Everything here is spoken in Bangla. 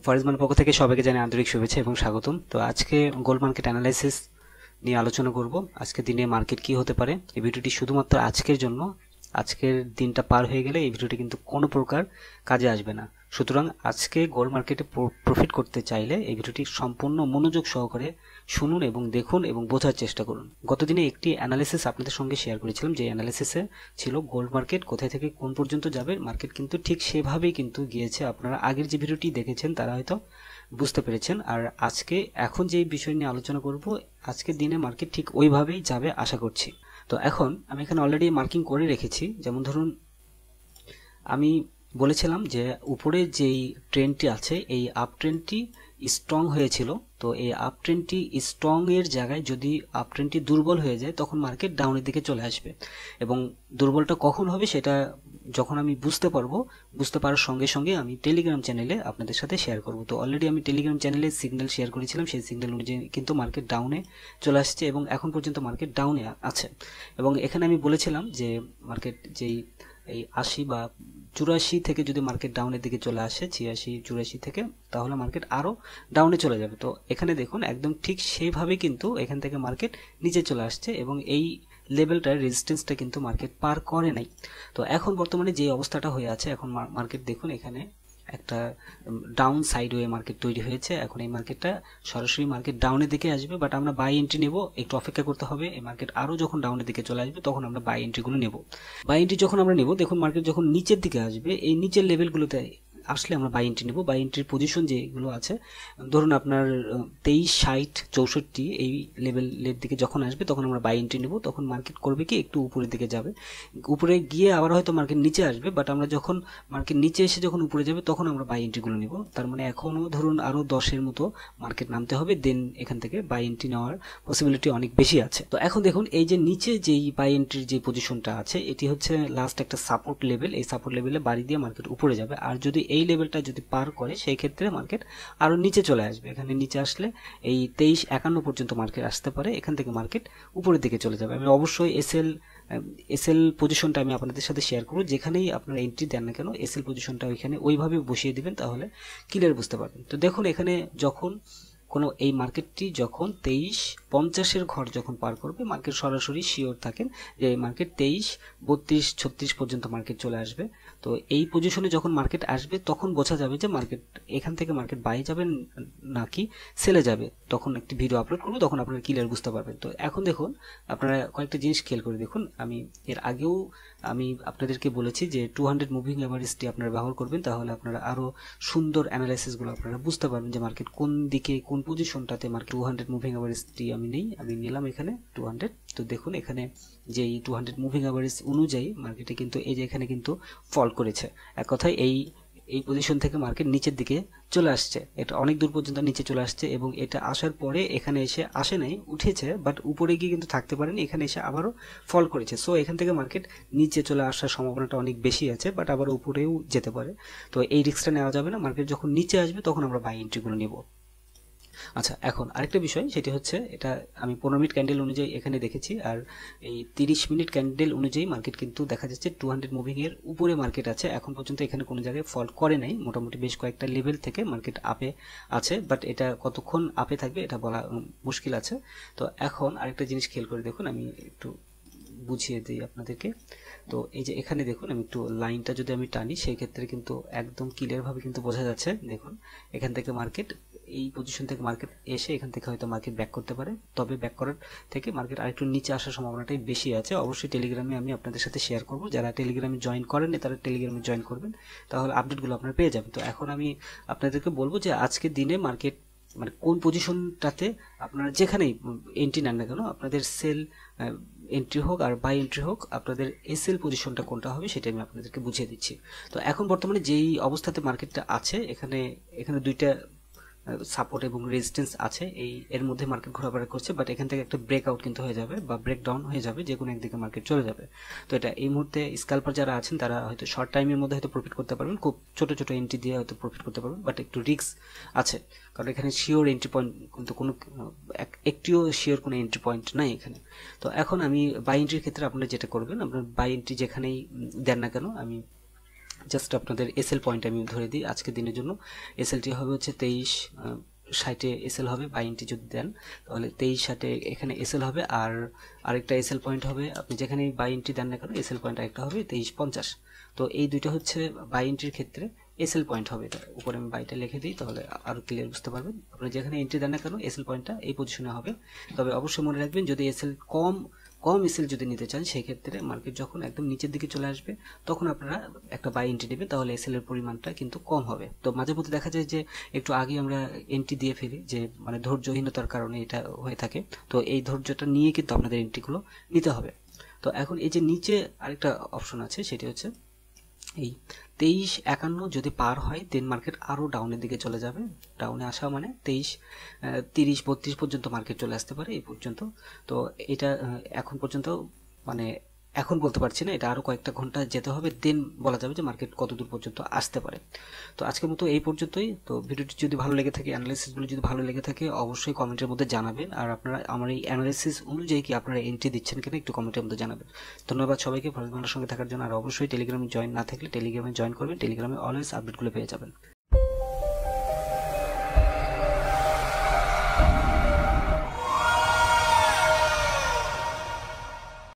ফরেজমানের পক্ষ থেকে সবাইকে জানাই আন্তরিক শুভেচ্ছা এবং স্বাগতম। তো আজকে গোল্ড মার্কেট অ্যানালাইসিস নিয়ে আলোচনা করব। আজকে দিনে মার্কেট কি হতে পারে। এই ভিডিওটি শুধুমাত্র আজকের জন্য। আজকের দিনটা পার হয়ে গেলে এই ভিডিওটি কিন্তু কোনো প্রকার কাজে আসবে না। সুতরাং আজকে গোল্ড মার্কেটে প্রফিট করতে চাইলে এই ভিডিওটি সম্পূর্ণ মনোযোগ সহকারে শুনুন এবং দেখুন এবং বোঝার চেষ্টা করুন। গতদিনে একটি অ্যানালিসিস আপনাদের সঙ্গে শেয়ার করেছিলাম, যে অ্যানালিসিসে ছিল গোল্ড মার্কেট কোথায় থেকে কোন পর্যন্ত যাবে। মার্কেট কিন্তু ঠিক সেভাবেই কিন্তু গিয়েছে। আপনারা আগের যে ভিডিওটি দেখেছেন তারা হয়তো বুঝতে পেরেছেন। আর আজকে এখন যে বিষয় নিয়ে আলোচনা করব, আজকের দিনে মার্কেট ঠিক ওইভাবেই যাবে আশা করছি। তো এখন আমি এখানে অলরেডি মার্কিং করে রেখেছি। যেমন ধরুন, আমি বলেছিলাম যে উপরে যেই ট্রেন্ডটি আছে এই আপ ট্রেন্ডটি স্ট্রং হয়েছিল। তো এই আপ ট্রেন্ডটি স্ট্রং এর জায়গায় যদি আপ ট্রেন্ডটি দুর্বল হয়ে যায় তখন মার্কেট ডাউনের দিকে চলে আসবে। এবং দুর্বলটা কখন হবে সেটা যখন আমি বুঝতে পারবো, বুঝতে পারার সঙ্গে সঙ্গে আমি টেলিগ্রাম চ্যানেলে আপনাদের সাথে শেয়ার করব। তো অলরেডি আমি টেলিগ্রাম চ্যানেলে সিগন্যাল শেয়ার করেছিলাম, সেই সিগন্যাল অনুযায়ী কিন্তু মার্কেট ডাউনে চলে আসছে এবং এখন পর্যন্ত মার্কেট ডাউনে আছে। এবং এখানে আমি বলেছিলাম যে মার্কেট যেই এই 80 বা 84 থেকে যদি মার্কেট ডাউনের দিকে চলে আসে, 86 84 থেকে, তাহলে মার্কেট আরো ডাউনে চলে যাবে। তো এখানে দেখুন একদম ঠিক সেইভাবে কিন্তু এখান থেকে মার্কেট নিচে চলে আসছে এবং এই লেভেলটার রেজিস্ট্যান্সটা কিন্তু মার্কেট পার করে নাই। তো এখন বর্তমানে যে অবস্থাটা হয়ে আছে, এখন মার্কেট দেখুন এখানে একটা ডাউন সাইডওয়ে মার্কেট তৈরি হয়েছে। এখন এই মার্কেটটা সরাসরি মার্কেট ডাউনের দিকে আসবে, বাট আমরা বাই এন্ট্রি নেব, একটু অপেক্ষা করতে হবে। এই মার্কেট আরো যখন ডাউনের দিকে চলে আসবে তখন আমরা বাই এন্ট্রিগুলো নেব। বাই এন্ট্রি যখন আমরা নেব, দেখুন মার্কেট যখন নিচের দিকে আসবে, এই নিচের লেভেলগুলোতে আসলে আমরা বাই এন্ট্রি নেব। বাই এন্ট্রির পজিশন যেগুলো আছে, ধরুন আপনার 23 60 64 এই লেভেলের দিকে যখন আসবে তখন আমরা বাই এন্ট্রি নেব। তখন মার্কেট করবে কি, একটু উপরের দিকে যাবে, উপরে গিয়ে আবার হয়তো মার্কেট নিচে আসবে, বাট আমরা যখন মার্কেট নিচে এসে যখন উপরে যাবে তখন আমরা বাই এন্ট্রিগুলো নেব। তার মানে এখনও ধরুন আরও 10-এর মতো মার্কেট নামতে হবে, দেন এখান থেকে বাই এন্ট্রি নেওয়ার পসিবিলিটি অনেক বেশি আছে। তো এখন দেখুন এই যে নিচে যেই বাই এন্ট্রির যে পজিশনটা আছে, এটি হচ্ছে লাস্ট একটা সাপোর্ট লেভেল। এই সাপোর্ট লেভেলে বাড়ি দিয়ে মার্কেট উপরে যাবে, আর যদি এই লেভেলটা যদি পার করে সেই ক্ষেত্রে মার্কেট আরো নিচে চলে আসবে। এখানে নিচে আসলে এই 2351 পর্যন্ত মার্কেট আসতে পারে, এখান থেকে মার্কেট উপরের দিকে চলে যাবে। আমি অবশ্যই এসএল পজিশনটা আমি আপনাদের সাথে শেয়ার করব। যেখানেই আপনারা এন্ট্রি দেন না কেন এসএল পজিশনটা ওইখানে ওইভাবে বসিয়ে দিবেন, তাহলে ক্লিয়ার বুঝতে পারবেন। তো দেখুন এখানে যখন কোনো এই মার্কেটটি যখন 2350-এর ঘর যখন পার করবে, মার্কেট সরাসরি শিওর থাকেন যে মার্কেট 23 32 36 পর্যন্ত মার্কেট চলে আসবে। তো এই পজিশনে যখন মার্কেট আসবে তখন বোঝা যাবে যে মার্কেট এখান থেকে মার্কেট বাই যাবে নাকি সেলে যাবে। তখন একটি ভিডিও আপলোড করবো, তখন আপনারা ক্লিয়ার বুঝতে পারবেন। তো এখন দেখুন আপনারা কয়েকটা জিনিস খেয়াল করে দেখুন। আমি এর আগেও আমি আপনাদেরকে বলেছি যে 200 মুভিং অ্যাভারেজটি আপনারা ব্যবহার করবেন, তাহলে আপনারা আরো সুন্দর অ্যানালাইসিসগুলো আপনারা বুঝতে পারবেন যে মার্কেট কোন দিকে কোন পজিশনটাতে মার্কেট। 200 মুভিং অ্যাভারেজটি আমি নিলাম এখানে 200। তো দেখুন এখানে যে 200 মুভিং অ্যাভারেজ অনুযায়ী মার্কেটে কিন্তু এই যে এখানে কিন্তু ফল করেছে। এক কথায় এই পজিশন থেকে মার্কেট নিচের দিকে চলে আসছে, এটা অনেক দূর পর্যন্ত নিচে চলে আসছে এবং এটা আসার পরে এখানে এসে আসে নাই, উঠেছে, বাট উপরে গিয়ে কিন্তু থাকতে পারেনি, এখানে এসে আবারও ফল করেছে। সো এখান থেকে মার্কেট নিচে চলে আসার সম্ভাবনাটা অনেক বেশি আছে, বাট আবার উপরেও যেতে পারে। তো এই রিস্কটা নেওয়া যাবে না। মার্কেট যখন নিচে আসবে তখন আমরা বাই এন্ট্রিগুলো নেব। আচ্ছা, এখন আরেকটা বিষয়, সেটি হচ্ছে এটা আমি 15 মিনিট ক্যান্ডেল অনুযায়ী এখানে দেখেছি, আর এই 30 মিনিট ক্যান্ডেল অনুযায়ী মার্কেট কিন্তু দেখা যাচ্ছে 200 মুভিং এর উপরে মার্কেট আছে। এখন পর্যন্ত এখানে কোনো জায়গায় ফল করে নাই, মোটামুটি বেশ কয়েকটা লেভেল থেকে মার্কেট আপে আছে, বাট এটা কতক্ষণ আপে থাকবে এটা বলা মুশকিল আছে। তো এখন আরেকটা জিনিস খেয়াল করে দেখুন, আমি একটু বুঝিয়ে দিই আপনাদেরকে। তো এই যে এখানে দেখুন আমি একটু লাইনটা যদি আমি টানি, সেই ক্ষেত্রে কিন্তু একদম ক্লিয়ার ভাবে কিন্তু বোঝা যাচ্ছে। দেখুন এখান থেকে মার্কেট এই পজিশন থেকে মার্কেট এসে এখান থেকে হয়তো মার্কেট ব্যাক করতে পারে, তবে ব্যাক করার থেকে মার্কেট আরেকটু নিচে আসার সম্ভাবনাটাই বেশি আছে। অবশ্যই টেলিগ্রামে আমি আপনাদের সাথে শেয়ার করব, যারা টেলিগ্রামে জয়েন করেন তারা টেলিগ্রামে জয়েন করবেন, তাহলে আপডেটগুলো আপনারা পেয়ে যাবেন। তো এখন আমি আপনাদেরকে বলবো যে আজকের দিনে মার্কেট মানে কোন পজিশনটাতে আপনারা যেখানেই এন্ট্রি নেন না কেন, আপনাদের সেল এন্ট্রি হোক আর বাই এন্ট্রি হোক, আপনাদের এসএল পজিশনটা কোনটা হবে সেটা আমি আপনাদেরকে বুঝিয়ে দিচ্ছি। তো এখন বর্তমানে যেই অবস্থাতে মার্কেটটা আছে, এখানে দুইটা সাপোর্ট এবং রেজিস্ট্যান্স আছে, এর মধ্যে মার্কেট ঘোরাফেরা করছে, বাট এখান থেকে একটা ব্রেকআউট কিন্তু হয়ে যাবে বা ব্রেকডাউন হয়ে যাবে, যে কোনো একদিকে মার্কেট চলে যাবে। তো এটা এই মুহূর্তে স্ক্যাল্পার যারা আছেন তারা হয়তো শর্ট টাইমের মধ্যে হয়তো প্রফিট করতে পারবেন, খুব ছোট ছোট এন্ট্রি দিয়ে হয়তো প্রফিট করতে পারবেন, বাট একটু রিস্ক আছে, কারণ এখানে শিওর এন্ট্রি পয়েন্ট কিন্তু কোনো একটিও শিওর কোনো এন্ট্রি পয়েন্ট নাই এখানে। তো এখন আমি বাই এন্ট্রির ক্ষেত্রে আপনারা যেটা করবেন, আপনার বাই এন্ট্রি যেখানেই দেন না কেন, আমি জাস্ট আপনাদের এসএল পয়েন্ট আমি ধরে দিই আজকের দিনের জন্য। এসএলটি হবে হচ্ছে 2360 এসএল হবে, বাই এন্ট্রি যদি দেন তাহলে 2360 এখানে এসএল হবে। আর আরেকটা এসএল পয়েন্ট হবে, আপনি যেখানে বাই এন্ট্রি দেন না কেন এসএল পয়েন্ট আরেকটা হবে 2350। তো এই দুইটা হচ্ছে বাই এন্ট্রির ক্ষেত্রে এসএল পয়েন্ট হবে। এটা উপরে আমি বাইটা লিখে দিই তাহলে আরও ক্লিয়ার বুঝতে পারবেন। আপনারা যেখানে এন্ট্রি দেন না কেন এসএল পয়েন্টটা এই পজিশনে হবে। তবে অবশ্যই মনে রাখবেন যদি এসএল কম এসএল যদি নিতে চান সেই ক্ষেত্রে মার্কেট যখন একদম নিচের দিকে চলে আসবে তখন আপনারা একটা বাই এন্ট্রি নেবেন, তাহলে এসএল এর পরিমাণটা কিন্তু কম হবে। তো মাঝে মধ্যে দেখা যায় যে একটু আগে আমরা এন্ট্রি দিয়ে ফেলি, যে মানে ধৈর্যহীনতার কারণে এটা হয়ে থাকে। তো এই ধৈর্যটা নিয়ে কিন্তু আপনাদের এন্ট্রিগুলো নিতে হবে। তো এখন এই যে নিচে আরেকটা অপশন আছে, সেটি হচ্ছে এই 2351 যদি পার হয় দেন মার্কেট আরও ডাউনের দিকে চলে যাবে। ডাউনে আসা মানে 23 30 32 পর্যন্ত মার্কেট চলে আসতে পারে এই পর্যন্ত। তো এটা এখন পর্যন্ত মানে এখন বলতে পারছি না, এটা আরও কয়েকটা ঘন্টা যেতে হবে, দেন বলা যাবে যে মার্কেট কত দূর পর্যন্ত আসতে পারে। তো আজকের মতো এই পর্যন্তই। তো ভিডিওটি যদি ভালো লেগে থাকে, অ্যানালাইসিসগুলো যদি ভালো লেগে থাকে অবশ্যই কমেন্টের মধ্যে জানাবেন। আর আপনারা আমার এই অ্যানালাইসিস অনুযায়ী কি আপনারা এন্ট্রি দিচ্ছেন কিনা একটু কমেন্টের মধ্যে জানাবেন। ধন্যবাদ সবাইকে ফরেক্স বাংলার সঙ্গে থাকার জন্য। আর অবশ্যই টেলিগ্রামে জয়েন না থাকলে টেলিগ্রামে জয়েন করবেন, টেলিগ্রামে অলওয়েজ আপডেটগুলো পেয়ে যাবেন।